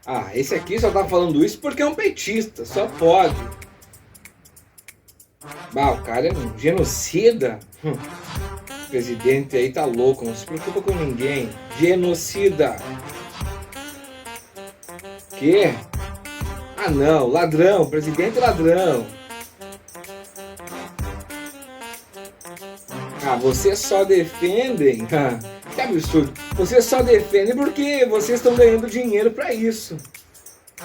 Ah, esse aqui só tá falando isso porque é um petista, só pode. Bah, o cara é um genocida. O presidente aí tá louco, não se preocupa com ninguém. Genocida. Que? Ah não, ladrão, presidente ladrão. Ah, vocês só defendem. Ah, que absurdo. Vocês só defendem porque vocês estão ganhando dinheiro pra isso.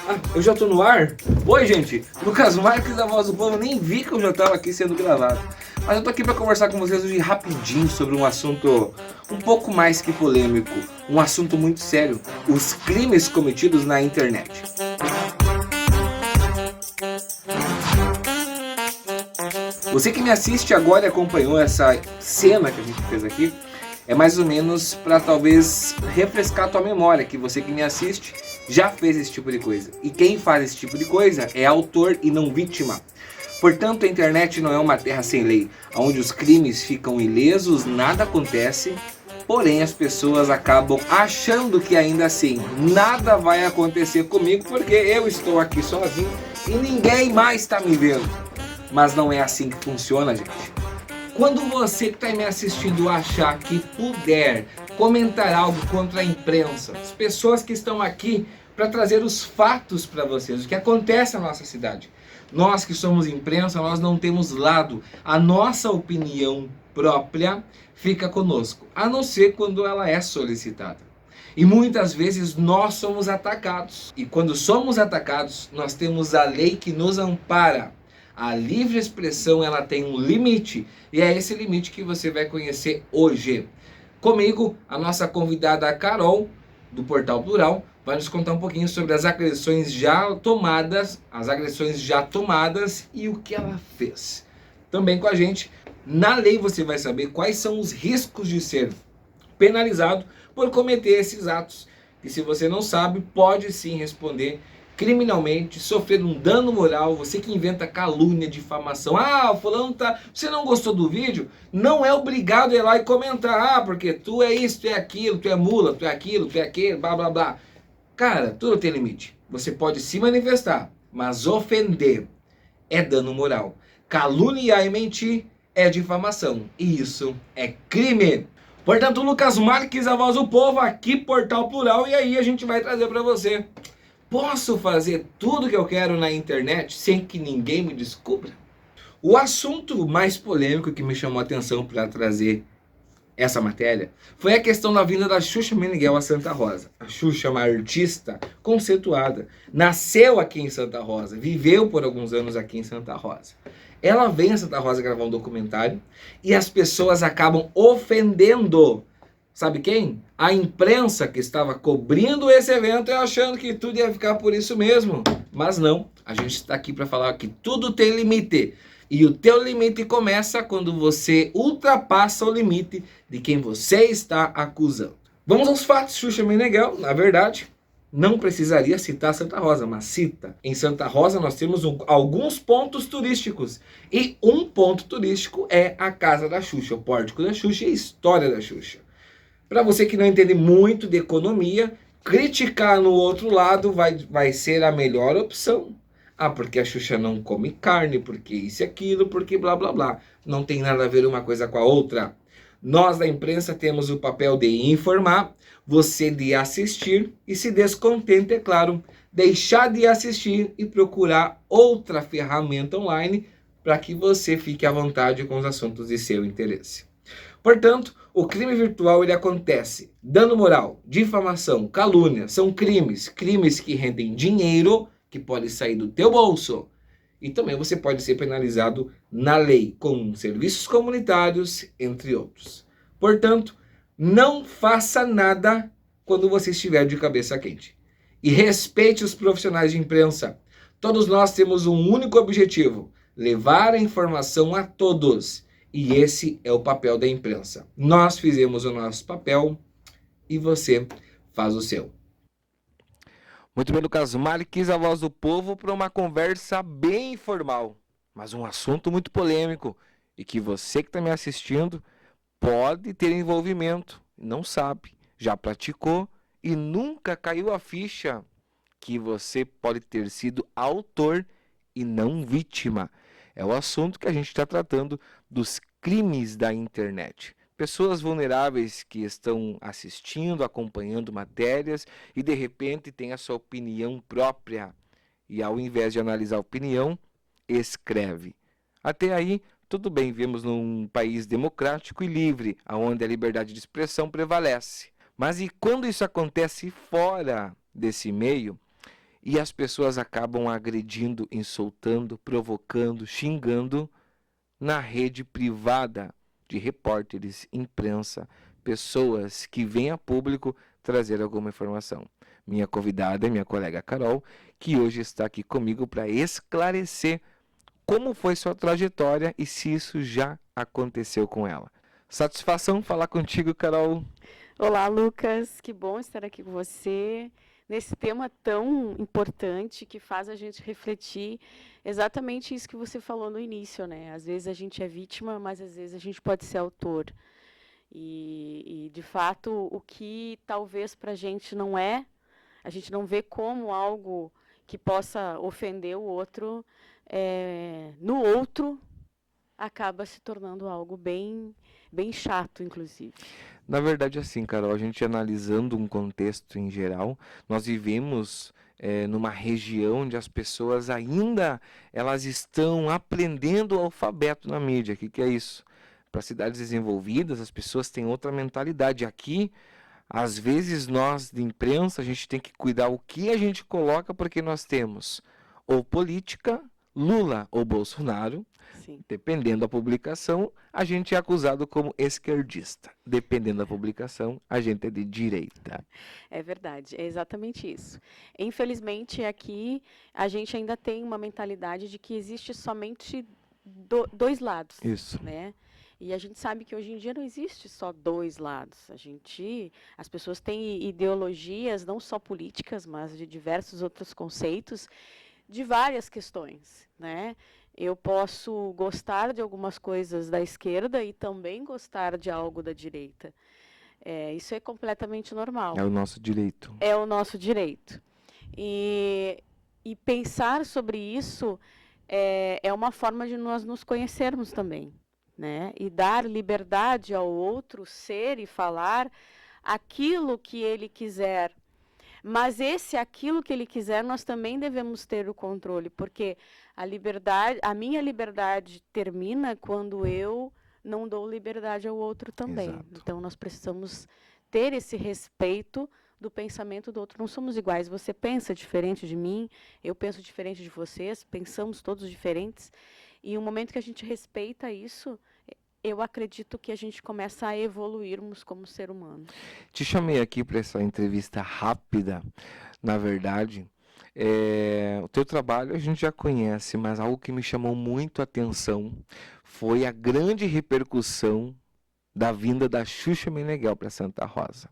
Ah, eu já tô no ar? Oi, gente. Lucas Marques da Voz do Povo. Nem vi que eu já tava aqui sendo gravado. Mas eu tô aqui pra conversar com vocês hoje rapidinho sobre um assunto um pouco mais que polêmico. Um assunto muito sério. Os crimes cometidos na internet. Você que me assiste agora e acompanhou essa cena que a gente fez aqui, é mais ou menos para talvez refrescar a tua memória, que você que me assiste já fez esse tipo de coisa. E quem faz esse tipo de coisa é autor e não vítima. Portanto, a internet não é uma terra sem lei, onde os crimes ficam ilesos, nada acontece, porém as pessoas acabam achando que ainda assim nada vai acontecer comigo porque eu estou aqui sozinho e ninguém mais está me vendo. Mas não é assim que funciona, gente. Quando você que está me assistindo achar que puder comentar algo contra a imprensa, as pessoas que estão aqui para trazer os fatos para vocês, o que acontece na nossa cidade. Nós que somos imprensa, nós não temos lado. A nossa opinião própria fica conosco, a não ser quando ela é solicitada. E muitas vezes nós somos atacados. E quando somos atacados, nós temos a lei que nos ampara. A livre expressão ela tem um limite e é esse limite que você vai conhecer hoje. Comigo, a nossa convidada Carol, do Portal Plural, vai nos contar um pouquinho sobre as agressões já tomadas e o que ela fez. Também com a gente, na lei você vai saber quais são os riscos de ser penalizado por cometer esses atos. E se você não sabe, pode sim responder criminalmente, sofrer um dano moral, você que inventa calúnia, difamação. Ah, o fulano tá... Você não gostou do vídeo? Não é obrigado a ir lá e comentar. Ah, porque tu é isso, tu é aquilo, tu é mula, tu é aquilo, tu é aquilo, blá blá blá. Cara, tudo tem limite. Você pode se manifestar, mas ofender é dano moral. Caluniar e mentir é difamação. E isso é crime. Portanto, Lucas Marques, a voz do povo, aqui Portal Plural, e aí a gente vai trazer para você. Posso fazer tudo que eu quero na internet sem que ninguém me descubra? O assunto mais polêmico que me chamou a atenção para trazer essa matéria foi a questão da vinda da Xuxa Meneghel a Santa Rosa. A Xuxa é uma artista conceituada, nasceu aqui em Santa Rosa, viveu por alguns anos aqui em Santa Rosa. Ela vem a Santa Rosa gravar um documentário e as pessoas acabam ofendendo. Sabe quem? A imprensa que estava cobrindo esse evento e achando que tudo ia ficar por isso mesmo. Mas não, a gente está aqui para falar que tudo tem limite. E o teu limite começa quando você ultrapassa o limite de quem você está acusando. Vamos aos fatos. Xuxa Meneghel, na verdade, não precisaria citar Santa Rosa, mas cita. Em Santa Rosa nós temos alguns pontos turísticos. E um ponto turístico é a Casa da Xuxa, o Pórtico da Xuxa e a história da Xuxa. Para você que não entende muito de economia, criticar no outro lado vai ser a melhor opção. Ah, porque a Xuxa não come carne, porque isso e aquilo, porque blá blá blá. Não tem nada a ver uma coisa com a outra. Nós da imprensa temos o papel de informar, você de assistir e, se descontente, é claro, deixar de assistir e procurar outra ferramenta online para que você fique à vontade com os assuntos de seu interesse. Portanto, o crime virtual ele acontece. Dano moral, difamação, calúnia, são crimes que rendem dinheiro, que pode sair do teu bolso. E também você pode ser penalizado na lei, com serviços comunitários, entre outros. Portanto, não faça nada quando você estiver de cabeça quente. E respeite os profissionais de imprensa. Todos nós temos um único objetivo: levar a informação a todos. E esse é o papel da imprensa. Nós fizemos o nosso papel e você faz o seu. Muito bem, Lucas Marques, a voz do povo, para uma conversa bem informal, mas um assunto muito polêmico e que você que está me assistindo pode ter envolvimento, não sabe, já praticou e nunca caiu a ficha que você pode ter sido autor e não vítima. É o assunto que a gente está tratando dos crimes da internet. Pessoas vulneráveis que estão assistindo, acompanhando matérias e de repente têm a sua opinião própria e ao invés de analisar a opinião, escreve. Até aí, tudo bem, vivemos num país democrático e livre, onde a liberdade de expressão prevalece. Mas e quando isso acontece fora desse meio e as pessoas acabam agredindo, insultando, provocando, xingando na rede privada de repórteres, imprensa, pessoas que vêm a público trazer alguma informação? Minha convidada é minha colega Carol, que hoje está aqui comigo para esclarecer como foi sua trajetória e se isso já aconteceu com ela. Satisfação falar contigo, Carol. Olá, Lucas. Que bom estar aqui com você nesse tema tão importante que faz a gente refletir exatamente isso que você falou no início, né? Às vezes a gente é vítima, mas às vezes a gente pode ser autor. E de fato, o que talvez para a gente não vê como algo que possa ofender o outro, no outro acaba se tornando algo bem chato, inclusive. Na verdade, assim, Carol, a gente analisando um contexto em geral, nós vivemos numa região onde as pessoas ainda elas estão aprendendo o alfabeto na mídia. O que é isso? Para cidades desenvolvidas, as pessoas têm outra mentalidade. Aqui, às vezes, nós, de imprensa, a gente tem que cuidar o que a gente coloca, porque nós temos ou política, Lula ou Bolsonaro. Sim. Dependendo da publicação, a gente é acusado como esquerdista. Dependendo da publicação, a gente é de direita. É verdade, é exatamente isso. Infelizmente, aqui a gente ainda tem uma mentalidade de que existe somente dois lados. Isso. Né? E a gente sabe que hoje em dia não existe só dois lados. As pessoas têm ideologias, não só políticas, mas de diversos outros conceitos, de várias questões, né? Eu posso gostar de algumas coisas da esquerda e também gostar de algo da direita. Isso é completamente normal. É o nosso direito. É o nosso direito. E pensar sobre isso é uma forma de nós nos conhecermos também, né? E dar liberdade ao outro ser e falar aquilo que ele quiser. Mas aquilo que ele quiser, nós também devemos ter o controle, porque a minha liberdade termina quando eu não dou liberdade ao outro também. Exato. Então, nós precisamos ter esse respeito do pensamento do outro. Não somos iguais. Você pensa diferente de mim, eu penso diferente de vocês, pensamos todos diferentes. E no momento que a gente respeita isso, eu acredito que a gente começa a evoluirmos como ser humano. Te chamei aqui para essa entrevista rápida, na verdade. O teu trabalho a gente já conhece, mas algo que me chamou muito a atenção foi a grande repercussão da vinda da Xuxa Meneghel para Santa Rosa.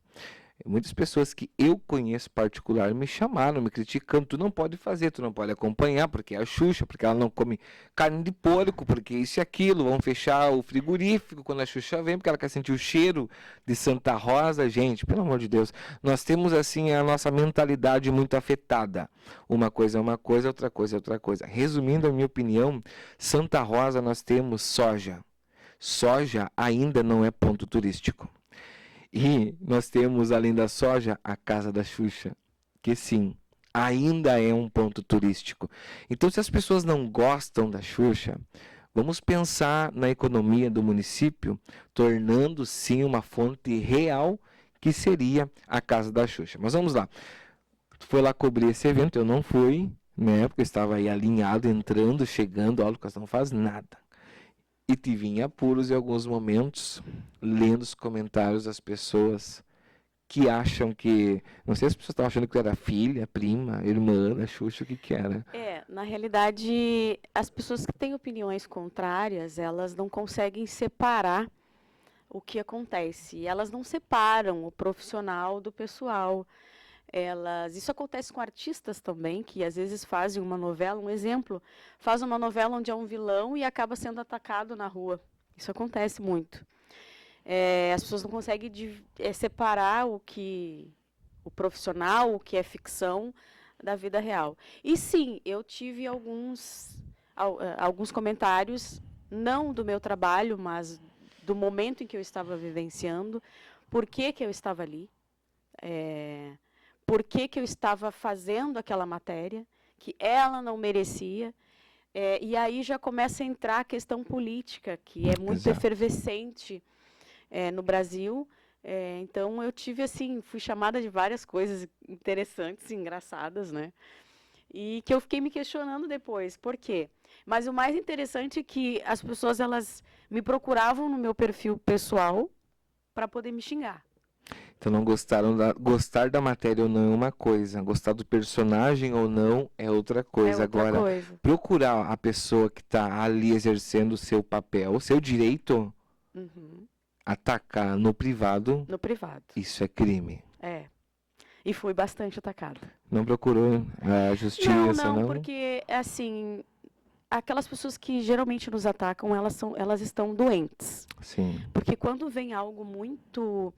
Muitas pessoas que eu conheço particular me chamaram, me criticando, tu não pode fazer, tu não pode acompanhar, porque é a Xuxa, porque ela não come carne de porco, porque isso e aquilo, vão fechar o frigorífico quando a Xuxa vem, porque ela quer sentir o cheiro de Santa Rosa. Gente, pelo amor de Deus, nós temos assim a nossa mentalidade muito afetada. Uma coisa é uma coisa, outra coisa é outra coisa. Resumindo a minha opinião, Santa Rosa nós temos soja. Soja ainda não é ponto turístico. E nós temos, além da soja, a Casa da Xuxa, que sim, ainda é um ponto turístico. Então, se as pessoas não gostam da Xuxa, vamos pensar na economia do município, tornando sim uma fonte real, que seria a Casa da Xuxa. Mas vamos lá. Foi lá cobrir esse evento, eu não fui, né, porque eu estava aí alinhado, entrando, chegando, olha, o Lucas não faz nada. E tive em apuros em alguns momentos, lendo os comentários das pessoas que acham que... Não sei se as pessoas estavam achando que era filha, prima, irmã da Xuxa, o que era. Na realidade, as pessoas que têm opiniões contrárias, elas não conseguem separar o que acontece. E elas não separam o profissional do pessoal. Isso acontece com artistas também, que às vezes fazem uma novela, um exemplo, faz uma novela onde é um vilão e acaba sendo atacado na rua. Isso acontece muito. As pessoas não conseguem separar o profissional, o que é ficção, da vida real. E sim, eu tive alguns comentários, não do meu trabalho, mas do momento em que eu estava vivenciando, por que que eu estava ali, por que que eu estava fazendo aquela matéria, que ela não merecia. E aí já começa a entrar a questão política, que é muito Exato. efervescente no Brasil. Então eu tive assim, fui chamada de várias coisas interessantes, engraçadas, né? E que eu fiquei me questionando depois, por quê? Mas o mais interessante é que as pessoas elas me procuravam no meu perfil pessoal para poder me xingar. Então não gostar da matéria ou não é uma coisa, gostar do personagem ou não é outra coisa. É outra Agora, coisa. procurar a pessoa que está ali exercendo o seu papel, o seu direito, Uhum. atacar no privado, No privado. isso é crime. E fui bastante atacada. Não procurou a justiça, Não, não? porque assim, aquelas pessoas que geralmente nos atacam, elas estão doentes. Sim. Porque quando vem algo muito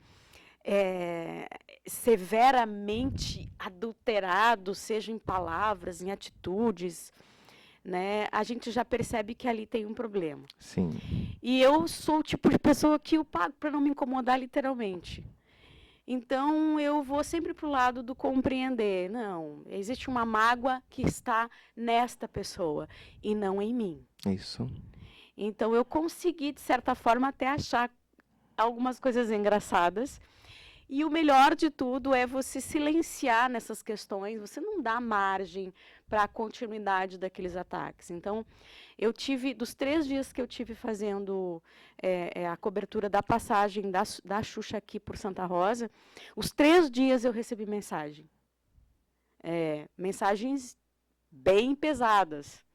severamente adulterado, seja em palavras, em atitudes, né, a gente já percebe que ali tem um problema. Sim. E eu sou o tipo de pessoa que eu pago para não me incomodar literalmente. Então, eu vou sempre para o lado do compreender. Não, existe uma mágoa que está nesta pessoa e não em mim. Isso. Então, eu consegui, de certa forma, até achar algumas coisas engraçadas. E o melhor de tudo é você silenciar nessas questões, você não dá margem para a continuidade daqueles ataques. Então, eu tive, dos 3 dias que eu tive fazendo a cobertura da passagem da Xuxa aqui por Santa Rosa, os 3 dias eu recebi mensagem. Mensagens bem pesadas.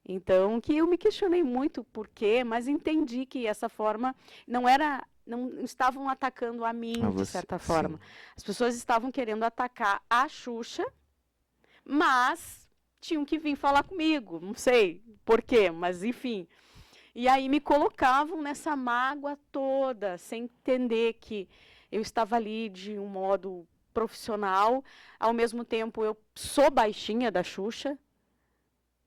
Então, que eu me questionei muito por quê, mas entendi que essa forma não estavam atacando a mim, de certa forma. Sim. As pessoas estavam querendo atacar a Xuxa, mas tinham que vir falar comigo, não sei por quê, mas enfim. E aí me colocavam nessa mágoa toda, sem entender que eu estava ali de um modo profissional, ao mesmo tempo eu sou baixinha da Xuxa,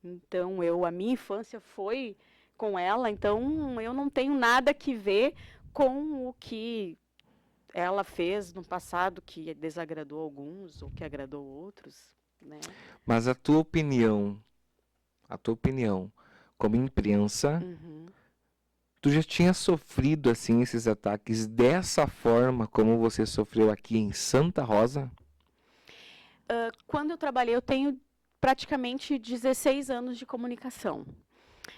então a minha infância foi com ela, então eu não tenho nada que ver com o que ela fez no passado que desagradou alguns ou que agradou outros, né? Mas a tua opinião, como imprensa, tu já tinha sofrido assim esses ataques dessa forma como você sofreu aqui em Santa Rosa? Quando eu trabalhei, eu tenho praticamente 16 anos de comunicação.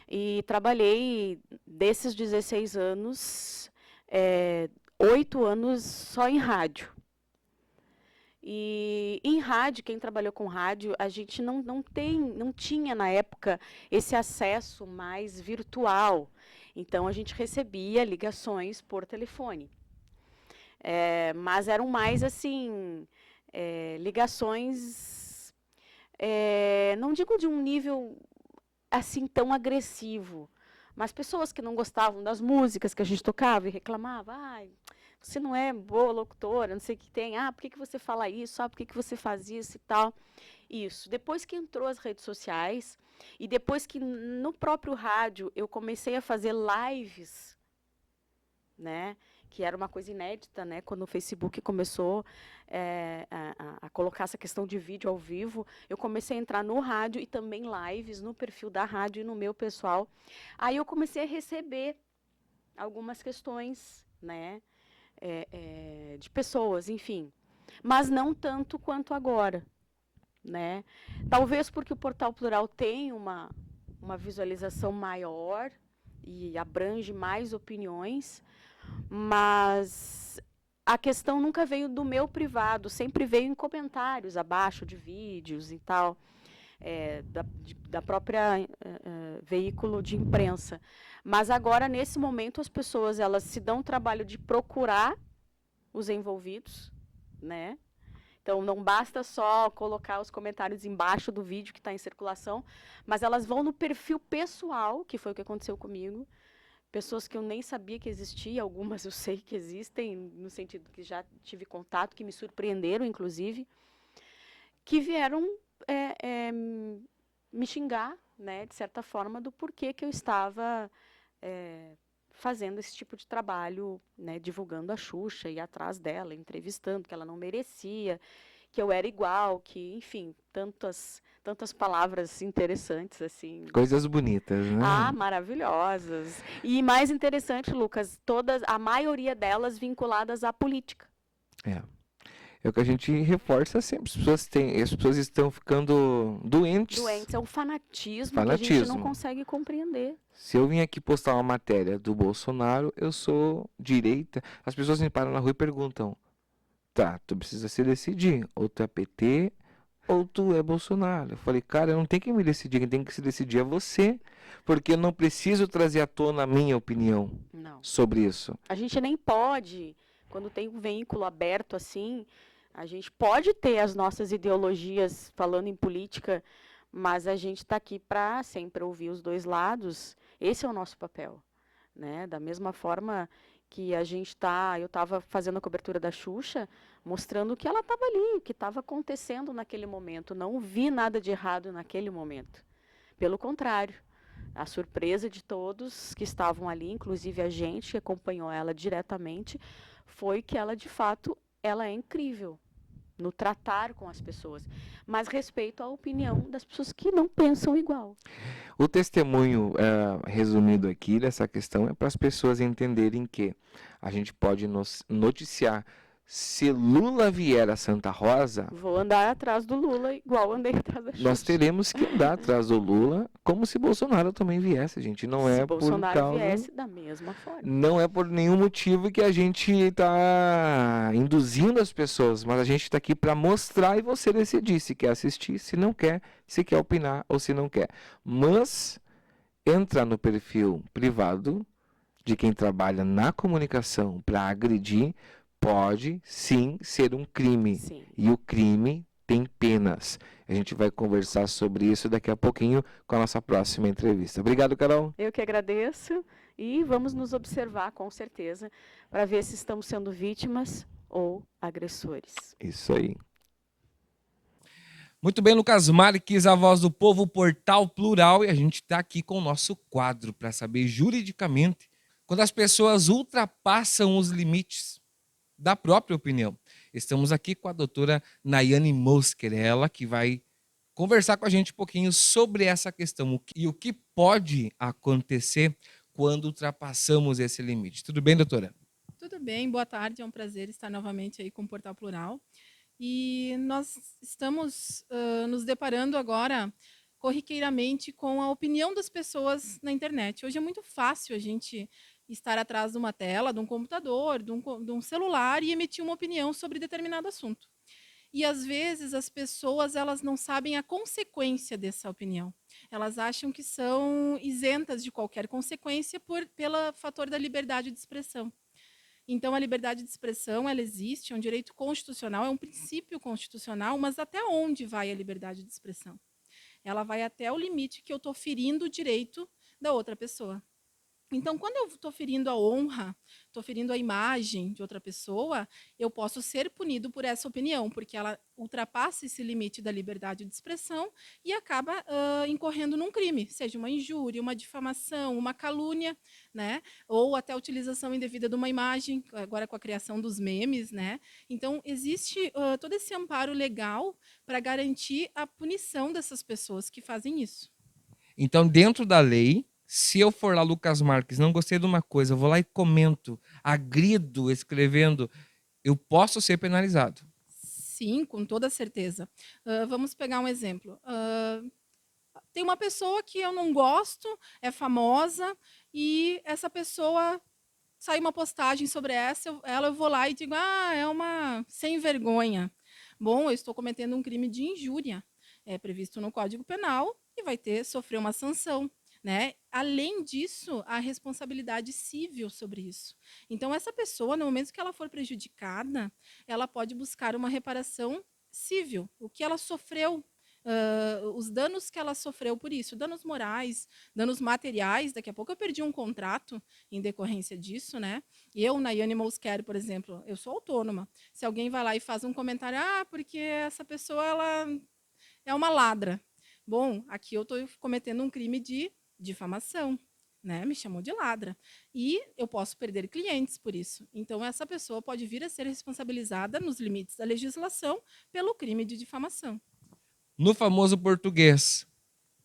E trabalhei, desses 16 anos, 8 anos só em rádio. E em rádio, quem trabalhou com rádio, a gente não tinha na época esse acesso mais virtual. Então a gente recebia ligações por telefone. Mas eram mais assim, ligações, não digo de um nível assim tão agressivo, mas pessoas que não gostavam das músicas que a gente tocava e reclamavam, você não é boa locutora, não sei o que tem, por que você fala isso, por que você faz isso e tal. Isso. Depois que entrou as redes sociais e depois que no próprio rádio eu comecei a fazer lives, né, que era uma coisa inédita, né, quando o Facebook começou a colocar essa questão de vídeo ao vivo, eu comecei a entrar no rádio e também lives no perfil da rádio e no meu pessoal. Aí eu comecei a receber algumas questões, né, de pessoas, enfim, mas não tanto quanto agora, né? Talvez porque o Portal Plural tem uma visualização maior e abrange mais opiniões, mas a questão nunca veio do meu privado, sempre veio em comentários abaixo de vídeos e tal, da própria veículo de imprensa. Mas agora, nesse momento, as pessoas elas se dão o trabalho de procurar os envolvidos, né? Então, não basta só colocar os comentários embaixo do vídeo que está em circulação, mas elas vão no perfil pessoal, que foi o que aconteceu comigo. Pessoas que eu nem sabia que existia, algumas eu sei que existem, no sentido que já tive contato, que me surpreenderam, inclusive, que vieram me xingar, né, de certa forma, do porquê que eu estava fazendo esse tipo de trabalho, né, divulgando a Xuxa, ir atrás dela, entrevistando, que ela não merecia, que eu era igual, que, enfim, tantas palavras interessantes, assim. Coisas bonitas, Ah, né? maravilhosas. E mais interessante, Lucas, a maioria delas vinculadas à política. É. É o que a gente reforça sempre. As pessoas estão ficando doentes. Doentes, é um fanatismo que a gente não Fanatismo. consegue compreender. Se eu vim aqui postar uma matéria do Bolsonaro, eu sou direita. As pessoas me param na rua e perguntam: tá, tu precisa se decidir. Ou tu é PT, ou tu é Bolsonaro. Eu falei, cara, eu não tenho que me decidir. Quem tem que se decidir é você. Porque eu não preciso trazer à tona a minha opinião Não. sobre isso. A gente nem pode, quando tem um veículo aberto assim, a gente pode ter as nossas ideologias falando em política, mas a gente está aqui para sempre ouvir os dois lados. Esse é o nosso papel, né? Da mesma forma que eu estava fazendo a cobertura da Xuxa, mostrando que ela estava ali, o que estava acontecendo naquele momento. Não vi nada de errado naquele momento. Pelo contrário, a surpresa de todos que estavam ali, inclusive a gente que acompanhou ela diretamente, foi que ela, de fato, ela é incrível no tratar com as pessoas, mas respeito à opinião das pessoas que não pensam igual. O testemunho resumido aqui dessa questão é para as pessoas entenderem que a gente pode noticiar se Lula vier a Santa Rosa, Vou andar atrás do Lula igual andei atrás da Xuxa. nós teremos que andar atrás do Lula como se Bolsonaro também viesse, gente. Não Se é Bolsonaro por causa, viesse da mesma forma. não é por nenhum motivo que a gente está induzindo as pessoas, mas a gente está aqui para mostrar e você decidir se quer assistir, se não quer, se quer opinar ou se não quer. Mas entrar no perfil privado de quem trabalha na comunicação para agredir pode sim ser um crime. Sim. E o crime tem penas. A gente vai conversar sobre isso daqui a pouquinho com a nossa próxima entrevista. Obrigado, Carol. Eu que agradeço e vamos nos observar com certeza para ver se estamos sendo vítimas ou agressores. Isso aí. Muito bem, Lucas Marques, a voz do povo, Portal Plural, e a gente está aqui com o nosso quadro para saber juridicamente quando as pessoas ultrapassam os limites da própria opinião. Estamos aqui com a doutora Nayane Mosker, ela que vai conversar com a gente um pouquinho sobre essa questão e o que pode acontecer quando ultrapassamos esse limite. Tudo bem, doutora? Tudo bem, boa tarde, é um prazer estar novamente aí com o Portal Plural. E nós estamos nos deparando agora corriqueiramente com a opinião das pessoas na internet. Hoje é muito fácil a gente estar atrás de uma tela, de um computador, de um celular e emitir uma opinião sobre determinado assunto. E às vezes as pessoas elas não sabem a consequência dessa opinião. Elas acham que são isentas de qualquer consequência pelo fator da liberdade de expressão. Então, a liberdade de expressão, ela existe, é um direito constitucional, é um princípio constitucional, mas até onde vai a liberdade de expressão? Ela vai até o limite que eu estou ferindo o direito da outra pessoa. Então, quando eu estou ferindo a honra, estou ferindo a imagem de outra pessoa, eu posso ser punido por essa opinião, porque ela ultrapassa esse limite da liberdade de expressão e acaba incorrendo num crime, seja uma injúria, uma difamação, uma calúnia, né? Ou até a utilização indevida de uma imagem, agora com a criação dos memes, né? Então, existe todo esse amparo legal para garantir a punição dessas pessoas que fazem isso. Então, dentro da lei, se eu for lá, Lucas Marques, não gostei de uma coisa, eu vou lá e comento, agrido, escrevendo, eu posso ser penalizado. Sim, com toda certeza. Vamos pegar um exemplo. Tem uma pessoa que eu não gosto, é famosa, e essa pessoa sai uma postagem sobre ela, eu vou lá e digo, é uma sem vergonha. Bom, eu estou cometendo um crime de injúria. É previsto no Código Penal e vai sofrer uma sanção. Né? Além disso, a responsabilidade civil sobre isso. Então, essa pessoa, no momento que ela for prejudicada, ela pode buscar uma reparação civil. O que ela sofreu, os danos que ela sofreu por isso, danos morais, danos materiais. Daqui a pouco eu perdi um contrato em decorrência disso, né? Eu, Nayane Mosker, por exemplo, eu sou autônoma. Se alguém vai lá e faz um comentário, porque essa pessoa, é uma ladra. Bom, aqui eu estou cometendo um crime de difamação, né? Me chamou de ladra. E eu posso perder clientes por isso. Então, essa pessoa pode vir a ser responsabilizada nos limites da legislação pelo crime de difamação. No famoso português,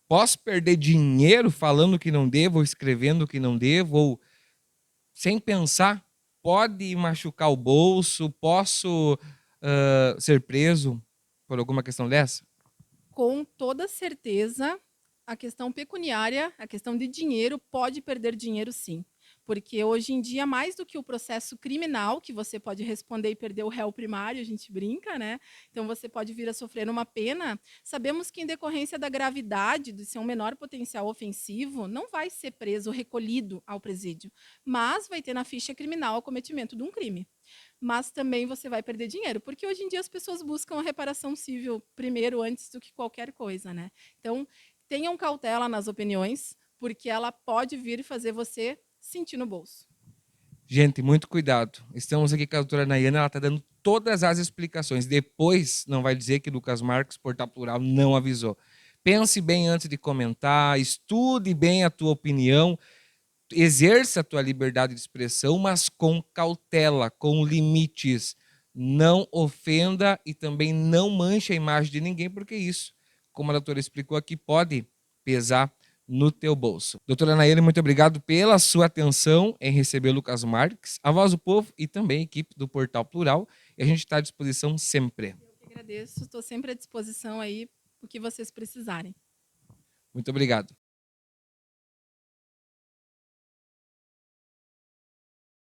posso perder dinheiro falando que não devo, ou escrevendo que não devo, ou sem pensar? Pode machucar o bolso? Posso ser preso por alguma questão dessa? Com toda certeza, a questão pecuniária, a questão de dinheiro, pode perder dinheiro sim. Porque hoje em dia, mais do que o processo criminal, que você pode responder e perder o réu primário, a gente brinca, né? Então você pode vir a sofrer uma pena. Sabemos que, em decorrência da gravidade, de ser um menor potencial ofensivo, não vai ser preso, recolhido ao presídio, mas vai ter na ficha criminal o cometimento de um crime. Mas também você vai perder dinheiro, porque hoje em dia as pessoas buscam a reparação civil primeiro, antes do que qualquer coisa, né? Então, tenham cautela nas opiniões, porque ela pode vir e fazer você sentir no bolso. Gente, muito cuidado. Estamos aqui com a doutora Nayana, ela está dando todas as explicações. Depois não vai dizer que Lucas Marques, Portal Plural, não avisou. Pense bem antes de comentar, estude bem a tua opinião, exerça a tua liberdade de expressão, mas com cautela, com limites. Não ofenda e também não manche a imagem de ninguém, porque isso, como a doutora explicou aqui, pode pesar no teu bolso. Doutora Nayane, muito obrigado pela sua atenção em receber Lucas Marques, a Voz do Povo e também a equipe do Portal Plural. E a gente está à disposição sempre. Eu que agradeço, estou sempre à disposição aí, o que vocês precisarem. Muito obrigado.